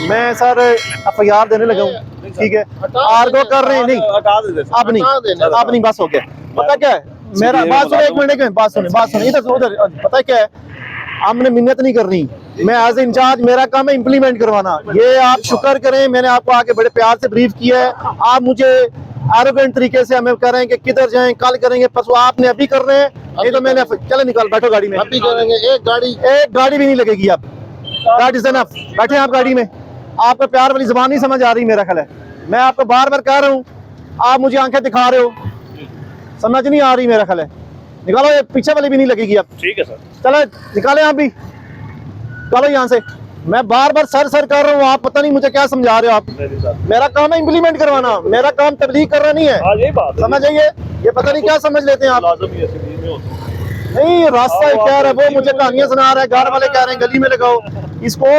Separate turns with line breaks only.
मैं sir FIR देने लगा हूँ, ठीक है। आर्गो कर रहे हैं नहीं, अब नहीं, बस हो गया। पता क्या है मेरा, बात सुनो, 1 मिनट में बात सुने इधर उधर। पता क्या है, हमने मिन्नत नहीं करनी, मैं एज ए इंचार्ज, मेरा काम है इम्प्लीमेंट करवाना। ये आप शुक्र करें, मैंने आपको आके बड़े प्यार से ब्रीफ किया है, आप मुझे एरोगेंट तरीके से हमें कह रहे हैं कि किधर जाएं, कल करेंगे, परसों। आपने अभी कर रहे हैं, नहीं तो मैंने, चले निकाल, बैठो गाड़ी में,
अभी करेंगे। एक गाड़ी
भी नहीं लगेगी। अब दैट इज एनफ, बैठे आप गाड़ी में। आपको प्यार वाली जुबान नहीं समझ आ रही मेरा ख्याल है। मैं आपको बार बार कह रहा हूँ, आप मुझे आंखें दिखा रहे हो, समझ नहीं आ रही मेरा ख्याल है। निकालो, ये पीछे वाली भी नहीं लगेगी अब।
ठीक है सर,
चलो निकालें आप भी, चलो यहाँ से। मैं बार बार सर कर रहा हूँ, आप पता नहीं मुझे क्या समझा रहे हो आप। मेरा काम है इम्प्लीमेंट करवाना, मेरा काम तबलीग करना नहीं है।
यही बात है,
समझ आइए, ये पता नहीं क्या समझ लेते हैं आप। नहीं, रास्ता क्या है, वो मुझे कहानियां सुना रहा है, घर वाले कह रहे हैं गली में लगाओ इसको।